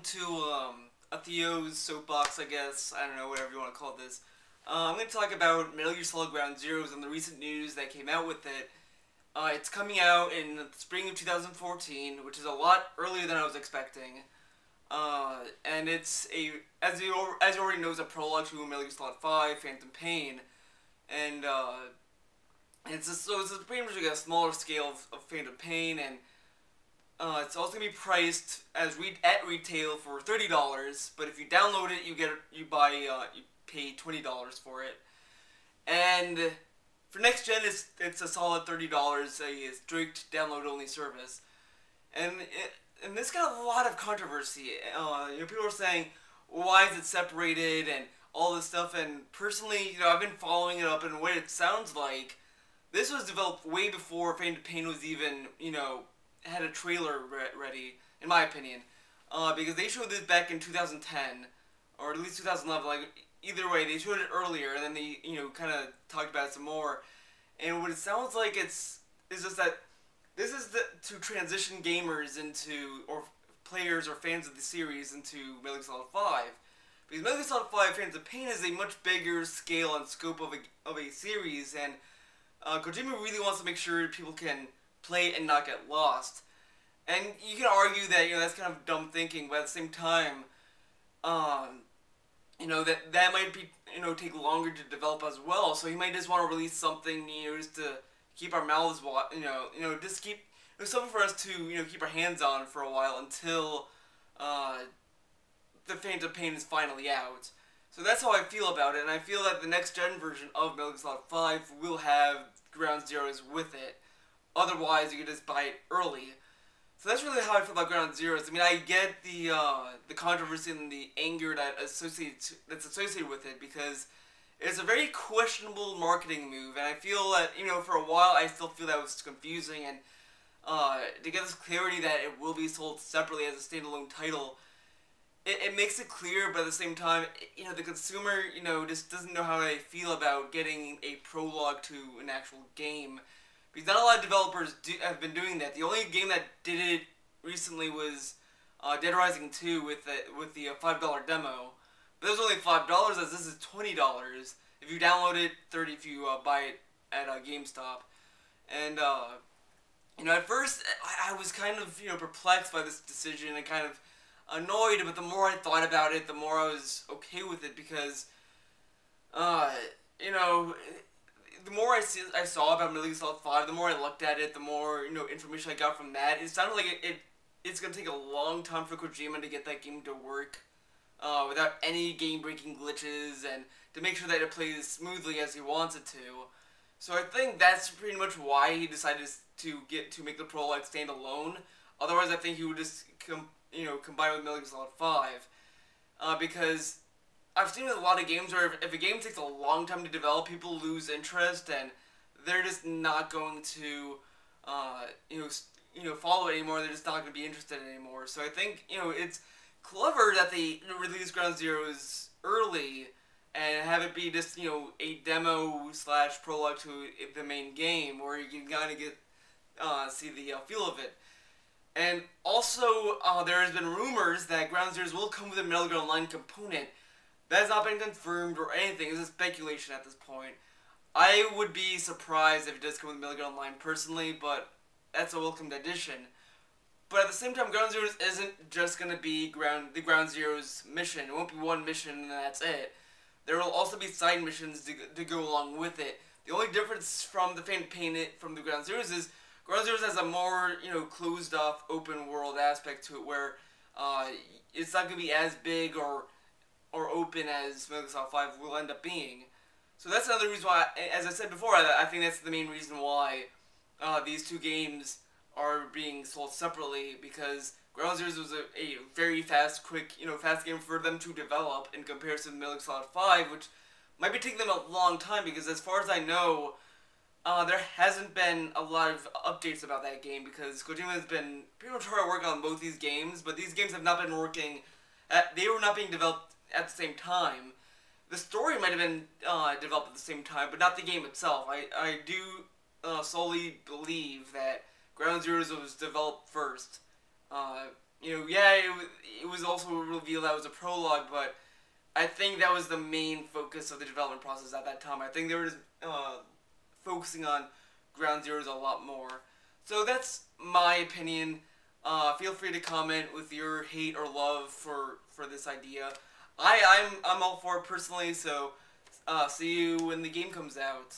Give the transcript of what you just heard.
to a Theo's soapbox, I guess. I don't know, whatever you want to call this. I'm going to talk about Metal Gear Solid Ground Zeroes and the recent news that came out with it. It's coming out in the spring of 2014, which is a lot earlier than I was expecting. And it's as you already know, it's a prologue to Metal Gear Solid 5, Phantom Pain. And it's pretty much like a smaller scale of Phantom Pain, and it's also gonna be priced at retail for $30, but if you download it, you pay $20 for it. And for next gen, it's a solid $30, a strict download only service. And this got a lot of controversy. People are saying, why is it separated and all this stuff. And personally, I've been following it up, and what it sounds like, this was developed way before Phantom Pain was even, had a trailer ready, in my opinion. Because they showed this back in 2010, or at least 2011, like, either way, they showed it earlier, and then they, kind of talked about it some more. And what it sounds like is just that this is to transition gamers into, or players or fans of the series into Metal Gear Solid 5. Because Metal Gear Solid 5 Phantom Pain is a much bigger scale and scope of a series, and Kojima really wants to make sure people can play it and not get lost. And you can argue that, that's kind of dumb thinking, but at the same time, that might be, take longer to develop as well. So he might just want to release something, just to keep our mouths, just keep, something for us to, keep our hands on for a while until, the Phantom Pain is finally out. So that's how I feel about it, and I feel that the next gen version of Metal Gear Solid 5 will have Ground Zeroes with it. Otherwise, you could just buy it early. So that's really how I feel about Ground Zeroes. I mean, I get the controversy and the anger that's associated with it, because it's a very questionable marketing move, and I feel that, for a while I still feel that was confusing, and to get this clarity that it will be sold separately as a standalone title, it makes it clear, but at the same time, the consumer, just doesn't know how they feel about getting a prologue to an actual game. Because not a lot of developers have been doing that. The only game that did it recently was Dead Rising 2 with the $5 demo. But it was only $5, as this is $20 if you download it, $30 if you buy it at GameStop. And at first I was kind of perplexed by this decision and kind of annoyed, but the more I thought about it, the more I was okay with it, because the more I saw about Metal Gear Solid 5, the more I looked at it, the more information I got from that. It sounded like it's gonna take a long time for Kojima to get that game to work without any game-breaking glitches, and to make sure that it plays smoothly as he wants it to. So I think that's pretty much why he decided to make the prologue stand alone. Otherwise, I think he would just combine with Metal Gear Solid 5, because I've seen with a lot of games where if a game takes a long time to develop, people lose interest, and they're just not going to, follow it anymore. They're just not going to be interested anymore. So I think, it's clever that they release Ground Zeroes early and have it be just, a demo / prologue to the main game, where you can kind of get, see the feel of it. And also, there has been rumors that Ground Zeroes will come with a Metal Gear Online component. That has not been confirmed or anything. This is speculation at this point. I would be surprised if it does come with Metal Gear Online personally, but that's a welcomed addition. But at the same time, Ground Zeroes isn't just going to be the Ground Zeroes mission. It won't be one mission and that's it. There will also be side missions to go along with it. The only difference from the Phantom Pain from the Ground Zeroes is Ground Zeroes has a more, closed off, open world aspect to it, where it's not going to be as big or open as Metal Gear Solid 5 will end up being. So that's another reason why, as I said before, I think that's the main reason why these two games are being sold separately, because Ground Zeroes was a very fast game for them to develop in comparison to Metal Gear Solid 5, which might be taking them a long time, because as far as I know, there hasn't been a lot of updates about that game, because Kojima has been pretty much hard at work on both these games, but these games have not been working, they were not being developed at the same time. The story might have been developed at the same time, but not the game itself. I do solely believe that Ground Zeroes was developed first. Yeah, it was also revealed that it was a prologue, but I think that was the main focus of the development process at that time. I think they were just, focusing on Ground Zeroes a lot more. So that's my opinion. Feel free to comment with your hate or love for this idea. I'm all for it personally. So see you when the game comes out.